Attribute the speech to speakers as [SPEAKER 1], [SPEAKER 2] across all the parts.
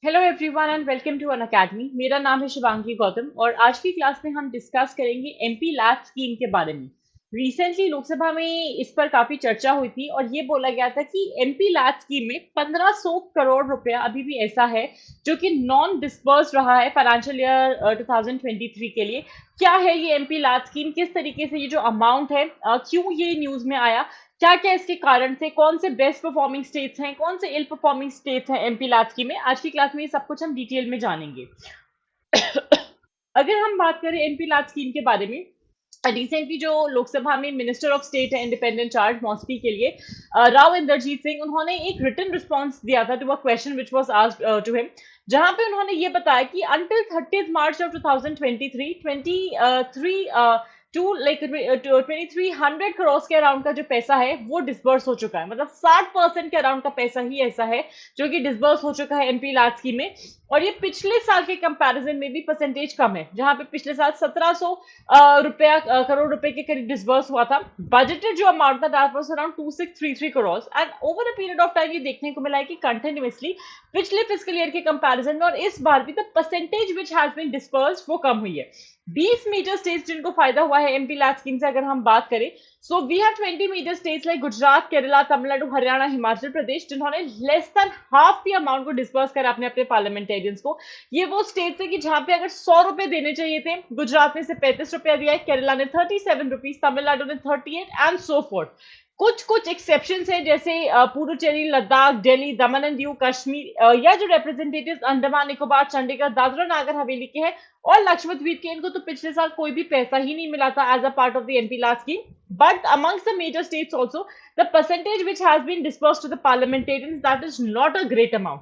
[SPEAKER 1] Hello everyone and welcome to Unacademy. मेरा नाम है शिवांगी गौतम और आज की क्लास में हम डिस्कस करेंगे एमपी लैब स्कीम के बारे में। रिसेंटली लोकसभा में इस पर काफी चर्चा हुई थी और ये बोला गया था कि एमपी लैब स्कीम में 1500 करोड़ रुपया अभी भी ऐसा है जो कि नॉन डिस्बर्स रहा है फाइनेंशियल ईयर 2023 के लिए। क्या है ये एमपी लैब स्कीम, किस तरीके से ये जो अमाउंट है क्यों ये न्यूज में आया, क्या क्या इसके कारण थे, कौन से बेस्ट परफॉर्मिंग स्टेट्स हैं, कौन से इल परफॉर्मिंग स्टेट्स हैं एमपी लैब स्कीम में, आज की क्लास में ये सब कुछ हम डिटेल में जानेंगे। अगर हम बात करें एमपी लैब स्कीम के बारे में, रिसेंटली जो लोकसभा में मिनिस्टर ऑफ स्टेट है इंडिपेंडेंट चार्ज मॉस्पी के लिए, राव इंदरजीत सिंह, उन्होंने एक रिटन रिस्पॉन्स दिया था to a question which was asked to him, जहां पे उन्होंने ये बताया कि until 30 March of 2023 23 to like 2300 crore के अराउंड का जो पैसा है वो डिसबर्स हो चुका है। मतलब 60% के अराउंड का पैसा ही ऐसा है जो कि डिसबर्स हो चुका है एमपी लैब स्कीम में। और ये पिछले साल के कंपैरिजन में भी परसेंटेज कम है, जहां पे पिछले साल 1700 करोड़ रुपए के करीब डिसबर्स हुआ था। बजटेड जो अमाउंट था that was around 2633 crore and over a period of time ये देखने को मिला है कि कंटिन्यूअसली पिछले फिस्कल ईयर के कंपैरिजन में और इस बार भी the percentage which has been dispersed वो कम हुई है। 20 मेजर स्टेट्स जिनको फायदा हुआ है एमपी लैब स्कीम से अगर हम बात करें, so we have 20 major states like Gujarat, Kerala, Tamil Nadu, Haryana, Himachal Pradesh, जिन्होंने less than half the amount को डिस्पर्स करा अपने अपने पार्लियामेंटेरियंस को। ये वो स्टेट्स है कि जहां पे अगर 100 रुपए देने चाहिए थे, गुजरात ने से 35 रुपया दिया है, केरला ने 37 रुपीज, तमिलनाडु ने 38 एंड सो फोर्थ। कुछ कुछ एक्सेप्शंस हैं जैसे पुडुचेरी, लद्दाख, दिल्ली, दमन एंड दीव, कश्मीर, या जो रिप्रेजेंटेटिव्स अंडमान निकोबार, चंडीगढ़, दादरा नागर हवेली के हैं और लक्षद्वीप द्वीप के, इनको तो पिछले साल कोई भी पैसा ही नहीं मिला था as a part of the MP lab scheme. But amongst the major states also, the percentage which has been disbursed to the parliamentarians, that is not a great amount.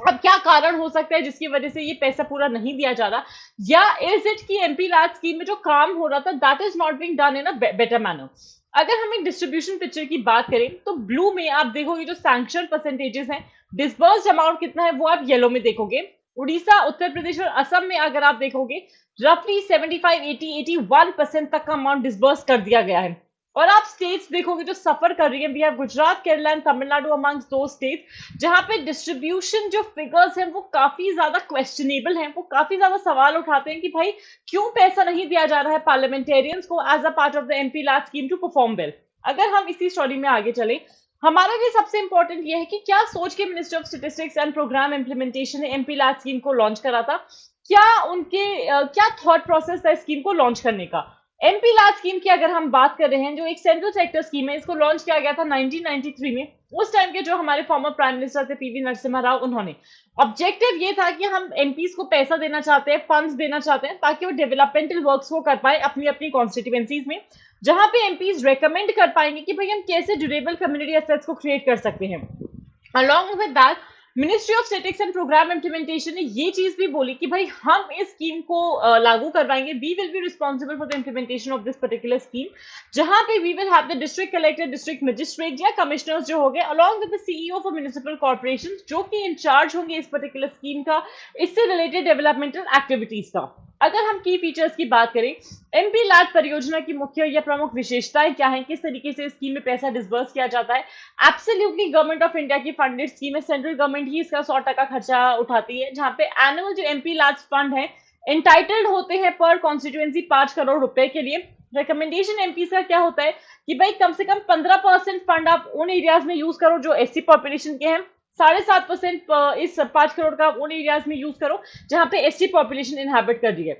[SPEAKER 1] अब क्या कारण हो सकता है जिसकी वजह से ये पैसा पूरा नहीं दिया जा रहा, या इज इट कि एमपी लैब स्कीम में जो काम हो रहा था that is not being done in a better manner. अगर हम एक डिस्ट्रीब्यूशन पिक्चर की बात करें तो ब्लू में आप देखोगे जो सैंक्शन परसेंटेजेस हैं, डिस्बर्स्ड अमाउंट कितना है वो आप येलो में देखोगे। उड़ीसा, उत्तर प्रदेश और असम में अगर आप देखोगे रफली 75, 80, 81% तक का अमाउंट डिस्बर्स कर दिया गया है। और आप स्टेट्स देखोगे जो सफर कर रही है, we have Gujarat, Kerala and Tamil Nadu amongst दो स्टेट्स जहां पे डिस्ट्रीब्यूशन जो फिगर्स हैं वो काफी ज्यादा क्वेश्चनेबल हैं, वो काफी ज्यादा सवाल उठाते हैं कि भाई क्यों पैसा नहीं दिया जा रहा है पार्लियामेंटेरियंस को as a part of the MP lab scheme to perform well. अगर हम इसी स्टोरी में आगे चले, हमारे लिए सबसे इंपॉर्टेंट ये है कि क्या सोच के minister of statistics and programme implementation ने एमपी लैब स्कीम को लॉन्च करा था, क्या उनके क्या थॉट प्रोसेस था स्कीम को लॉन्च करने का। एमपी लैब स्कीम की अगर हम बात कर रहे हैं, जो एक सेंट्रल सेक्टर स्कीम है, इसको लॉन्च किया गया था 1993 में। उस टाइम के जो हमारे फॉर्मर प्राइम मिनिस्टर थे पीवी नरसिम्हा राव, उन्होंने ऑब्जेक्टिव ये था कि हम एमपीज को पैसा देना चाहते हैं, फंड्स देना चाहते हैं ताकि वो डेवलपमेंटल वर्क्स को कर पाए अपनी अपनी कॉन्स्टिट्यूएंसीज में, जहां पे एमपीज रेकमेंड कर पाएंगे कि भाई हम कैसे ड्यूरेबल कम्युनिटी एसेट्स को क्रिएट कर सकते हैं। Along with that, ministry of statistics and programme implementation ने ये चीज भी बोली कि भाई हम इस स्कीम को लागू करवाएंगे, we will be responsible for the implementation of this particular scheme, जहां पे we will have the district collector, district magistrate या कमिश्नर्स जो हो गए, along with the CEO for municipal corporation, जो कि इंचार्ज होंगे इस पर्टिकुलर स्कीम का, इससे रिलेटेड डेवलपमेंटल एक्टिविटीज का। अगर हम की फीचर्स की बात करें, एमपी लैब परियोजना की मुख्य या प्रमुख विशेषताएं क्या हैं, किस तरीके से स्कीम में पैसा डिसबर्स किया जाता है। एब्सोल्युटली गवर्नमेंट ऑफ इंडिया की फंडेड स्कीम है, सेंट्रल गवर्नमेंट ही इसका 100% खर्चा उठाती है, जहां पे एनुअल जो एमपी लैब्स फंड है एंटाइटल्ड होते हैं पर कॉन्स्टिट्यूएंसी 5 करोड़ रुपए के लिए। रिकमेंडेशन एमपी का क्या होता है कि भाई कम से कम 15% फंड आप उन एरियाज में यूज करो जो एससी पॉपुलेशन के हैं, 7.5% इस 5 करोड़ का उन एरियाज में यूज करो जहां पे एससी पॉपुलेशन इनहैबिट कर रही है।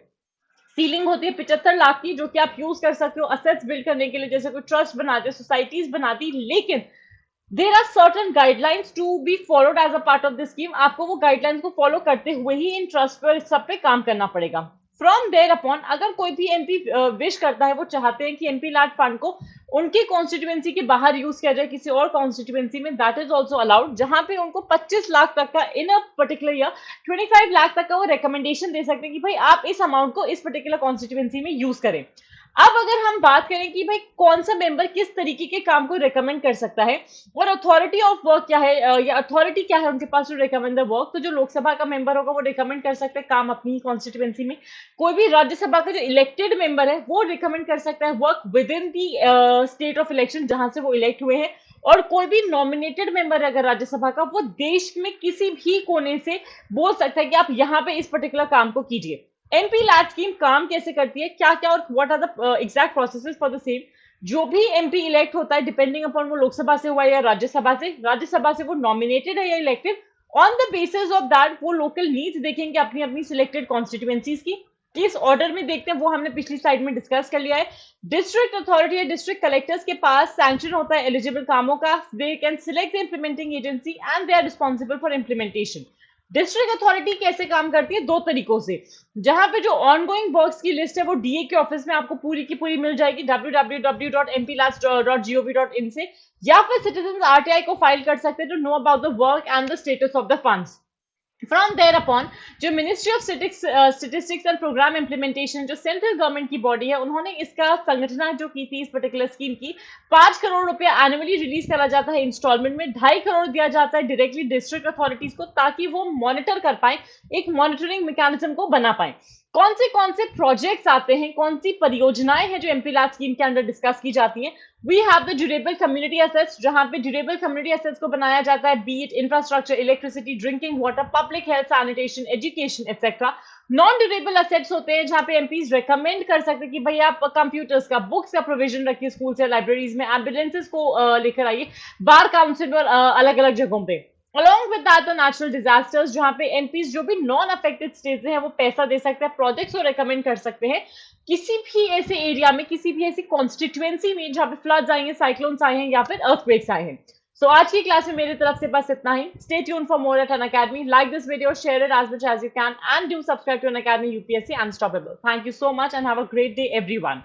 [SPEAKER 1] सीलिंग होती है 75 लाख की, जो कि आप यूज कर सकते हो असेट्स बिल्ड करने के लिए, जैसे कोई ट्रस्ट बनाते, सोसाइटीज बनाती, लेकिन there are certain guidelines to be followed as a part of the scheme. आपको वो गाइडलाइंस को फॉलो करते हुए ही इन ट्रस्ट पर सब पे काम करना पड़ेगा। फ्रॉम देयर अपॉन, अगर कोई भी एमपी विश करता है, वो चाहते हैं कि एमपी लैड फंड को उनकी कॉन्स्टिट्यूएंसी के बाहर यूज किया जाए किसी और कॉन्स्टिट्यूएंसी में, दैट इज ऑल्सो अलाउड, जहां पे उनको 25 लाख तक का इन अ पर्टिकुलर ईयर 25 लाख तक का वो रिकमेंडेशन दे सकते हैं कि भाई आप इस अमाउंट को इस पर्टिकुलर कॉन्स्टिट्यूएंसी में यूज करें। अब अगर हम बात करें कि भाई कौन सा मेंबर किस तरीके के काम को रेकमेंड कर सकता है और अथॉरिटी ऑफ वर्क क्या है, या अथॉरिटी क्या है उनके पास टू रेकमेंड द वर्क, तो जो लोकसभा का मेंबर होगा वो रेकमेंड कर सकता है काम अपनी कॉन्स्टिट्यूएंसी में। कोई भी राज्यसभा का जो इलेक्टेड मेंबर है वो रिकमेंड कर सकता है work with in the state of election जहां से वो इलेक्ट हुए हैं। और कोई भी नॉमिनेटेड मेंबर अगर राज्यसभा का, वो देश में किसी भी कोने से बोल सकता है कि आप यहाँ पे इस पर्टिकुलर काम को कीजिए। एमपी लैड स्कीम काम कैसे करती है, क्या क्या और what are the exact processes for the same. जो भी एमपी इलेक्ट होता है, डिपेंडिंग अपॉन वो लोकसभा से हुआ या राज्यसभा से वो नॉमिनेटेड है या elected, on the basis of that वो लोकल नीड्स देखेंगे अपनी अपनी सिलेक्टेड कॉन्स्टिट्यूएंसीज की। किस ऑर्डर में देखते हैं वो हमने पिछली स्लाइड में डिस्कस कर लिया है। डिस्ट्रिक्ट अथॉरिटी या डिस्ट्रिक्ट कलेक्टर्स के पास सैंक्शन होता है एलिजिबल कामों का। They can select the implementing agency and they are responsible for implementation. District authority कैसे काम करती है, दो तरीकों से। जहां पे जो ऑनगोइंग वर्क्स की लिस्ट है वो डीए के ऑफिस में आपको पूरी की पूरी मिल जाएगी www.mplabs.gov.in से, या फिर सिटीजन आरटीआई को फाइल कर सकते हैं to know about the work and the status of the funds. From there upon जो ministry of statistics and programme implementation जो सेंट्रल गवर्नमेंट की बॉडी है, उन्होंने इसका संगठना जो की थी इस पर्टिकुलर स्कीम की, 5 करोड़ रुपया एनुअली रिलीज करा जाता है इंस्टॉलमेंट में। 2.5 करोड़ दिया जाता है डायरेक्टली डिस्ट्रिक्ट अथॉरिटीज को, ताकि वो मॉनिटर कर पाए, एक मॉनिटरिंग मैकेनिज्म को बना पाए। कौन से प्रोजेक्ट्स आते हैं, कौन सी परियोजनाएं हैं जो एमपी लैब स्कीम के अंडर डिस्कस की जाती हैं। We have the durable community assets, जहां पे ड्यूरेबल कम्युनिटी एसेट्स को बनाया जाता है, be it infrastructure, electricity, drinking water, public health, sanitation, education etcetera. Non durable assets होते हैं जहां पे एमपीज रेकमेंड कर सकते हैं कि भाई आप कंप्यूटर्स का, बुक्स का प्रोविजन रखिए स्कूल से, लाइब्रेरीज में, एम्बुलेंसेज को लेकर आइए, बार काउंसिल और अलग अलग जगहों पे। Along with that the natural disasters, जहां पे एमपीज जो भी नॉन अफेक्टेड स्टेट्स हैं वो पैसा दे सकते हैं, प्रोजेक्ट्स को रेकमेंड कर सकते हैं किसी भी ऐसे एरिया में, किसी भी ऐसी कॉन्स्टिट्यूएंसी में जहां पे फ्लड्स आए हैं, साइक्लोन्स आए हैं या फिर अर्थक्वेक्स आए हैं। सो आज की क्लास में मेरी तरफ से बस इतना ही। Stay tune for more at Unacademy. Like this video, share it as much as you can, and do subscribe to Unacademy UPSC unstoppable. Thank you so much and have a great day everyone.